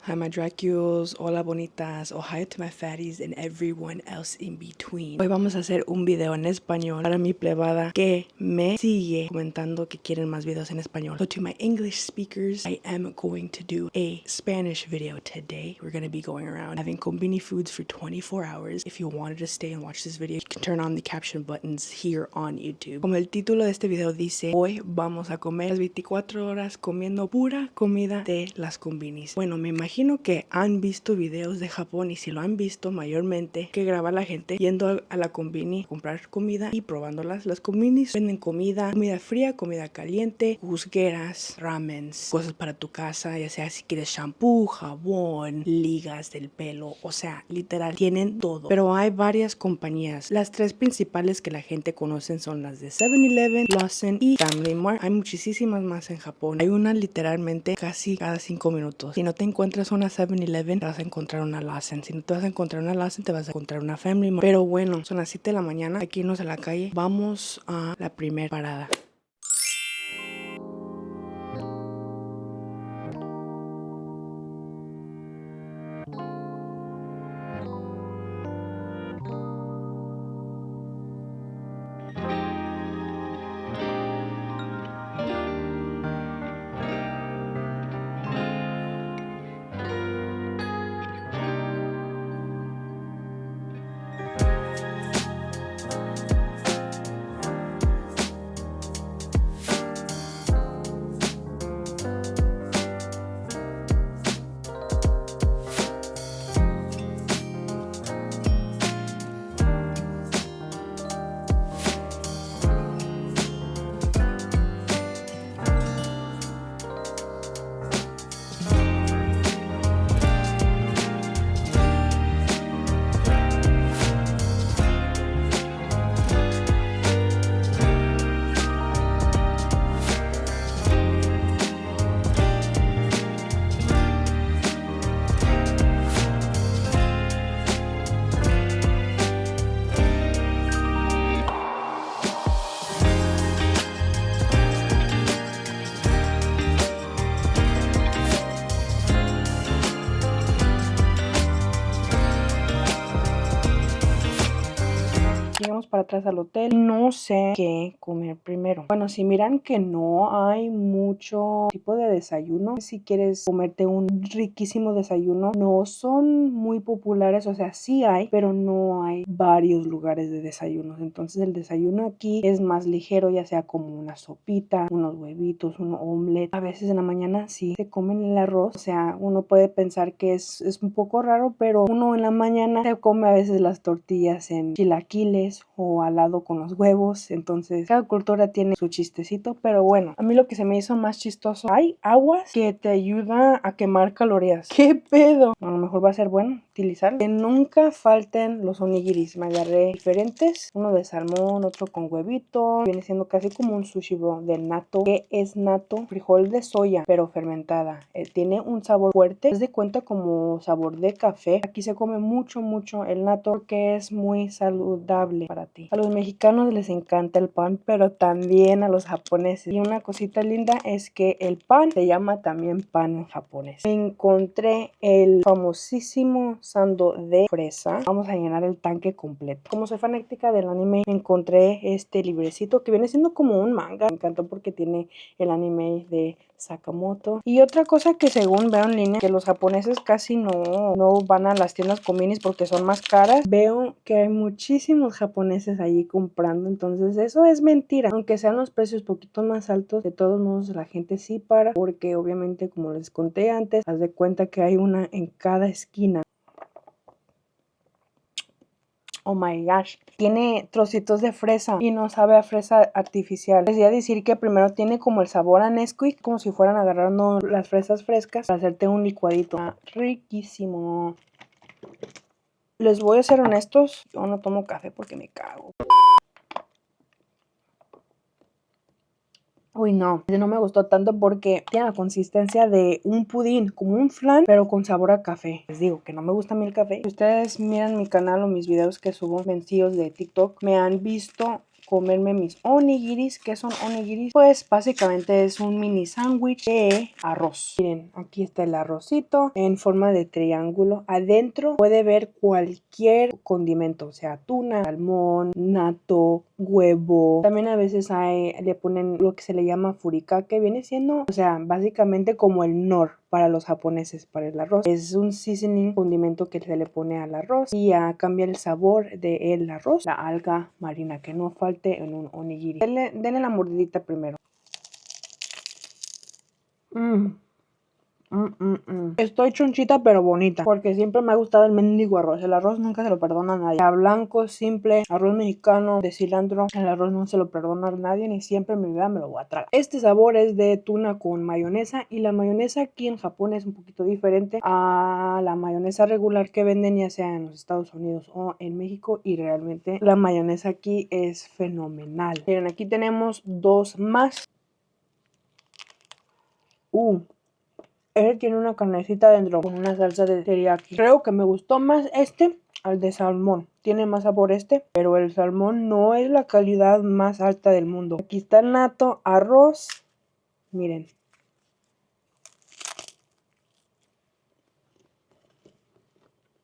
Hi my Dracules, hola bonitas, ohio to my fatties and everyone else in between. Hoy vamos a hacer un video en español para mi plebada que me sigue comentando que quieren más videos en español. So to my English speakers, I am going to do a Spanish video today. We're going to be going around having combini foods for 24 hours. If you wanted to stay and watch this video, you can turn on the caption buttons here on YouTube. Como el título de este video dice, hoy vamos a comer las 24 horas comiendo pura comida de las combinis. Bueno, me imagino que han visto videos de Japón y si lo han visto mayormente que graba la gente yendo a la combini a comprar comida y probándolas. Las combinis venden comida fría, comida caliente, juzgueras, ramens, cosas para tu casa, ya sea si quieres shampoo, jabón, ligas del pelo, o sea, literal, tienen todo. Pero hay varias compañías. Las tres principales que la gente conoce son las de 7-Eleven, Lawson y Family Mart. Hay muchísimas más en Japón. Hay una literalmente casi cada 5 minutos. Si no te encuentras una 7-Eleven, te vas a encontrar una Lawson. Si no te vas a encontrar una Lawson, te vas a encontrar una Family Mart. Pero bueno, son las 7 de la mañana. Aquí irnos a la calle. Vamos a la primera parada. Llegamos para atrás al hotel. No sé qué comer primero. Bueno, si miran que no hay mucho tipo de desayuno, si quieres comerte un riquísimo desayuno, no son muy populares, o sea, sí hay, pero no hay varios lugares de desayunos. Entonces el desayuno aquí es más ligero, ya sea como una sopita, unos huevitos, un omelette. A veces en la mañana sí se comen el arroz, o sea, uno puede pensar que es un poco raro, pero uno en la mañana se come a veces las tortillas en chilaquiles o al lado con los huevos. Entonces cada cultura tiene su chistecito, pero bueno, a mí lo que se me hizo más chistoso, hay aguas que te ayuda a quemar calorías. ¿Qué pedo? A lo mejor va a ser bueno utilizarlo. Que nunca falten los onigiris. Me agarré diferentes, uno de salmón, otro con huevito, viene siendo casi como un sushi roll de natto. ¿Qué es natto? Frijol de soya pero fermentada. Tiene un sabor fuerte, es de cuenta como sabor de café. Aquí se come mucho el natto porque es muy saludable para ti. A los mexicanos les encanta el pan, pero también a los japoneses. Y una cosita linda es que el pan se llama también pan en japonés. Encontré el famosísimo sando de fresa. Vamos a llenar el tanque completo. Como soy fanática del anime, encontré este librecito que viene siendo como un manga. Me encantó porque tiene el anime de Sakamoto. Y otra cosa que según veo en línea, que los japoneses casi no van a las tiendas combinis porque son más caras. Veo que hay muchísimos japoneses allí comprando, entonces eso es mentira. Aunque sean los precios poquito más altos, de todos modos la gente sí para, porque obviamente como les conté antes, haz de cuenta que hay una en cada esquina. Oh my gosh, tiene trocitos de fresa y no sabe a fresa artificial. Les voy a decir que primero tiene como el sabor a Nesquik, como si fueran agarrando las fresas frescas para hacerte un licuadito. Riquísimo. Les voy a ser honestos, yo no tomo café porque me cago. Uy, no me gustó tanto porque tiene la consistencia de un pudín, como un flan, pero con sabor a café. Les digo que no me gusta a mí el café. Si ustedes miran mi canal o mis videos que subo vencidos de TikTok, me han visto comerme mis onigiris. ¿Qué son onigiris? Pues básicamente es un mini sándwich de arroz. Miren, aquí está el arrocito en forma de triángulo. Adentro puede ver cualquier condimento, o sea, tuna, salmón, nato, huevo. También a veces le ponen lo que se le llama furikake, que viene siendo, o sea, básicamente como el nor para los japoneses, para el arroz. Es un seasoning, condimento que se le pone al arroz y a cambiar el sabor del arroz. La alga marina, que no falte en un onigiri. Denle la mordidita primero. Estoy chonchita pero bonita, porque siempre me ha gustado el mendigo arroz. El arroz nunca se lo perdona a nadie. Sea blanco, simple, arroz mexicano, de cilantro, el arroz no se lo perdona a nadie, ni siempre en mi vida me lo voy a tragar. Este sabor es de tuna con mayonesa, y la mayonesa aquí en Japón es un poquito diferente a la mayonesa regular que venden ya sea en los Estados Unidos o en México, y realmente la mayonesa aquí es fenomenal. Miren, aquí tenemos dos más. Él tiene una carnecita dentro con una salsa de teriyaki. Creo que me gustó más este al de salmón. Tiene más sabor este, pero el salmón no es la calidad más alta del mundo. Aquí está el nato, arroz. Miren.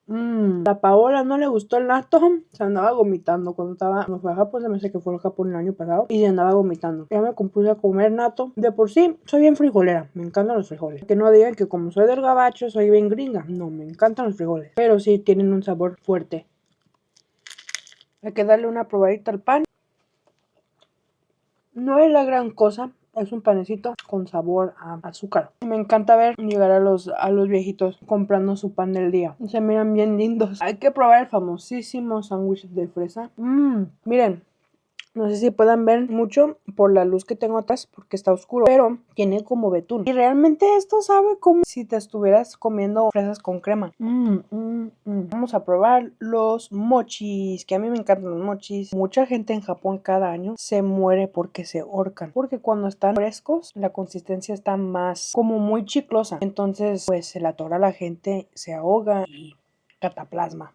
La Paola no le gustó el nato, se andaba vomitando cuando fue a Japón. Se me hace que fue a Japón el año pasado y se andaba vomitando. Ya me compuse a comer nato. De por sí, soy bien frijolera, me encantan los frijoles. Que no digan que como soy del gabacho, soy bien gringa. No, me encantan los frijoles, pero sí tienen un sabor fuerte. Hay que darle una probadita al pan. No es la gran cosa. Es un panecito con sabor a azúcar. Me encanta ver llegar a los viejitos comprando su pan del día. Se miran bien lindos. Hay que probar el famosísimo sándwich de fresa. Miren. No sé si puedan ver mucho por la luz que tengo atrás porque está oscuro, pero tiene como betún. Y realmente esto sabe como si te estuvieras comiendo fresas con crema. Vamos a probar los mochis, que a mí me encantan los mochis. Mucha gente en Japón cada año se muere porque se ahorcan, porque cuando están frescos la consistencia está más como muy chiclosa. Entonces pues se la atora la gente, se ahoga y cataplasma.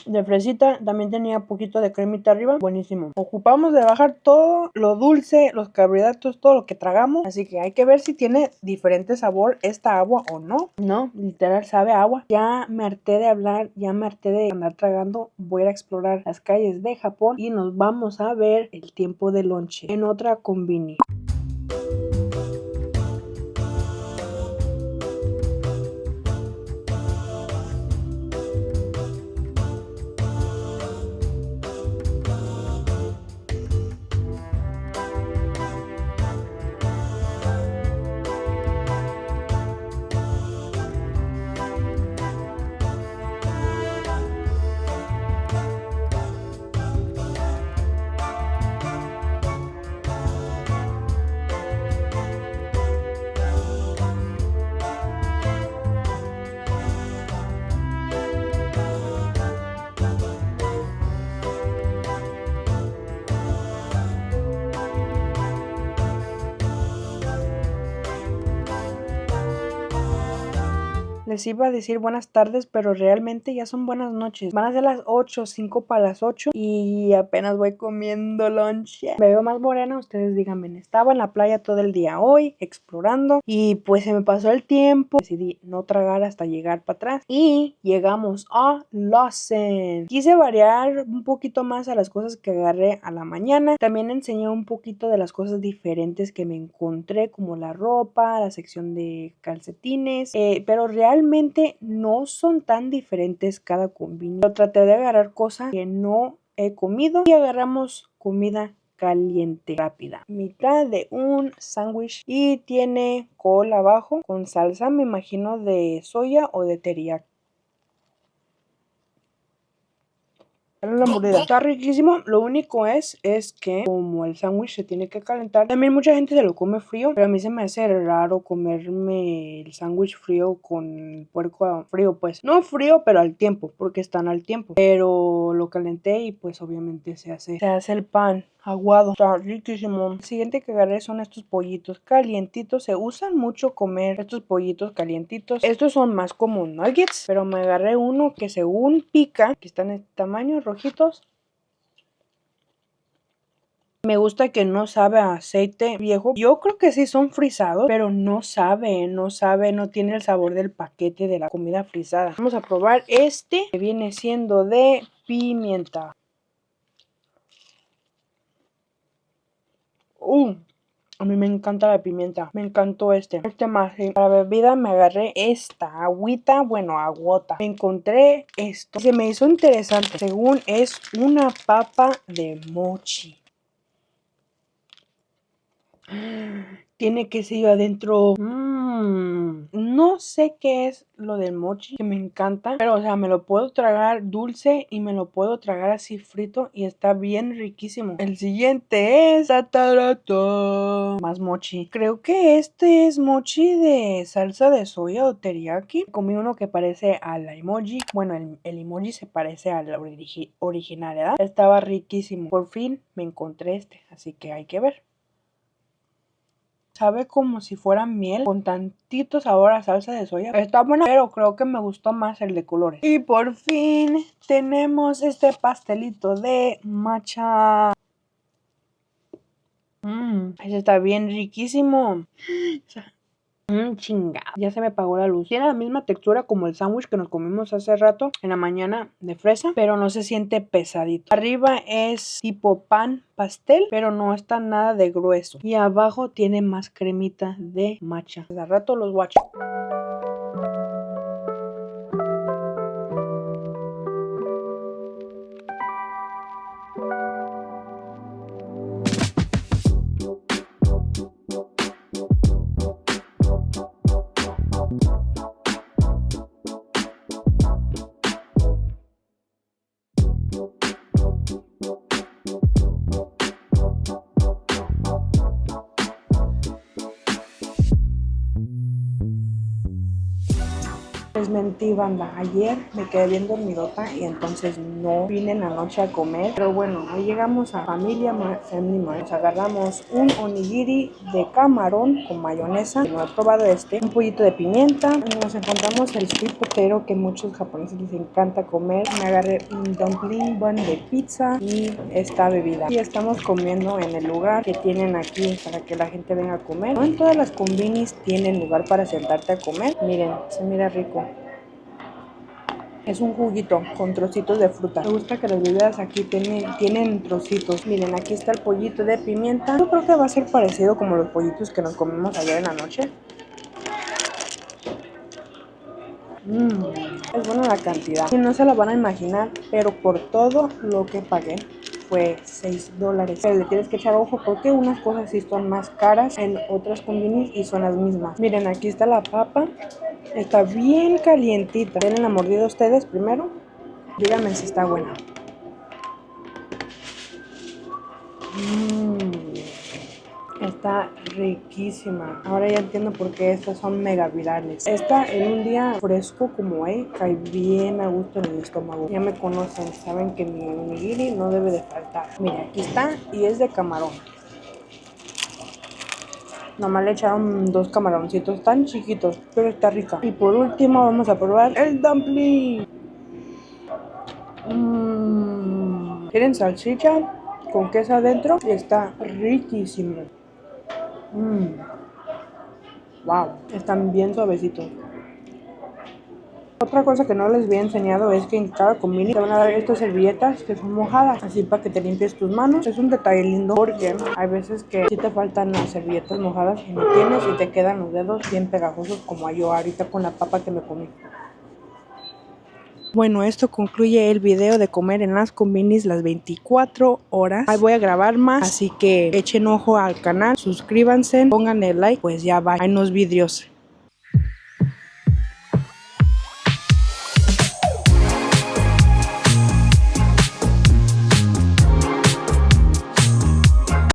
De fresita, también tenía poquito de cremita arriba, buenísimo. Ocupamos de bajar todo lo dulce, los carbohidratos, todo lo que tragamos, así que hay que ver si tiene diferente sabor esta agua o no. No, literal sabe a agua. Ya me harté de hablar, ya me harté de andar tragando. Voy a ir a explorar las calles de Japón y nos vamos a ver el tiempo de lonche en otra convini. Les iba a decir buenas tardes, pero realmente ya son buenas noches. Van a ser las 8, 5 para las 8 y apenas voy comiendo lonche. Me veo más morena, ustedes díganme. Estaba en la playa todo el día hoy, explorando, y pues se me pasó el tiempo. Decidí no tragar hasta llegar para atrás y llegamos a Lawson. Quise variar un poquito más a las cosas que agarré a la mañana. También enseñé un poquito de las cosas diferentes que me encontré, como la ropa, la sección de calcetines, pero realmente no son tan diferentes cada combinación. Yo traté de agarrar cosas que no he comido y agarramos comida caliente, rápida. Mitad de un sándwich y tiene cola abajo con salsa, me imagino de soya o de teriyaki. Una mordida. Está riquísimo. Lo único es que como el sándwich se tiene que calentar, también mucha gente se lo come frío, pero a mí se me hace raro comerme el sándwich frío con puerco frío, pues no frío pero al tiempo, porque están al tiempo, pero lo calenté y pues obviamente se hace el pan aguado. Está riquísimo. El siguiente que agarré son estos pollitos calientitos. Se usan mucho comer estos pollitos calientitos. Estos son más como nuggets, pero me agarré uno que según pica. Aquí están de este tamaño, rojitos. Me gusta que no sabe a aceite viejo. Yo creo que sí son frisados, pero no sabe, no tiene el sabor del paquete de la comida frisada. Vamos a probar este, que viene siendo de pimienta. A mí me encanta la pimienta. Me encantó este. Este más, sí. Para bebida me agarré esta agüita, bueno, agüota. Me encontré esto. Se me hizo interesante. Según es una papa de mochi. Tiene quesillo adentro. No sé qué es lo del mochi, que me encanta, pero o sea, me lo puedo tragar dulce y me lo puedo tragar así frito y está bien riquísimo. El siguiente es más mochi. Creo que este es mochi de salsa de soya o teriyaki. Comí uno que parece al emoji. Bueno, el emoji se parece al original, ¿verdad? Estaba riquísimo. Por fin me encontré este, así que hay que ver. Sabe como si fuera miel con tantito sabor a salsa de soya. Está buena, pero creo que me gustó más el de colores. Y por fin tenemos este pastelito de matcha. Ese está bien riquísimo. Chingado. Ya se me apagó la luz. Tiene la misma textura como el sándwich que nos comimos hace rato en la mañana de fresa, pero no se siente pesadito. Arriba es tipo pan pastel, pero no está nada de grueso. Y abajo tiene más cremita de matcha. Al rato los guacho. Les mentí, banda. Ayer me quedé bien dormidota y entonces no vine en la noche a comer. Pero bueno, ahí llegamos a Familia Family Mart. Nos agarramos un onigiri de camarón con mayonesa. No he probado este. Un pollito de pimienta. Nos encontramos el sweet potato que muchos japoneses les encanta comer. Me agarré un dumpling bun de pizza y esta bebida. Y estamos comiendo en el lugar que tienen aquí para que la gente venga a comer. No en todas las combinis tienen lugar para sentarte a comer. Miren, se mira rico. Es un juguito con trocitos de fruta. Me gusta que las bebidas aquí tienen trocitos. Miren, aquí está el pollito de pimienta. Yo creo que va a ser parecido como los pollitos que nos comimos ayer en la noche. Es buena la cantidad. Y no se la van a imaginar, pero por todo lo que pagué fue $6. Pero le tienes que echar ojo porque unas cosas sí son más caras en otras combinis y son las mismas. Miren, aquí está la papa. Está bien calientita. ¿Tienen la mordida ustedes primero? Díganme si está buena. Está riquísima. Ahora ya entiendo por qué estas son mega virales. Esta en un día fresco como cae bien a gusto en el estómago. Ya me conocen, saben que mi onigiri no debe de faltar. Mira, aquí está y es de camarón. Nomás le echaron 2 camaroncitos tan chiquitos, pero está rica. Y por último vamos a probar el dumpling. Tienen salchicha con queso adentro y está riquísimo. Wow, están bien suavecitos. Otra cosa que no les había enseñado es que en cada combini te van a dar estas servilletas que son mojadas, así para que te limpies tus manos. Es un detalle lindo porque hay veces que sí te faltan las servilletas mojadas y no tienes y te quedan los dedos bien pegajosos como yo ahorita con la papa que me comí. Bueno, esto concluye el video de comer en las combinis las 24 horas. Ahí voy a grabar más, así que echen ojo al canal, suscríbanse, pónganle like, pues ya va. Hay unos vidrios.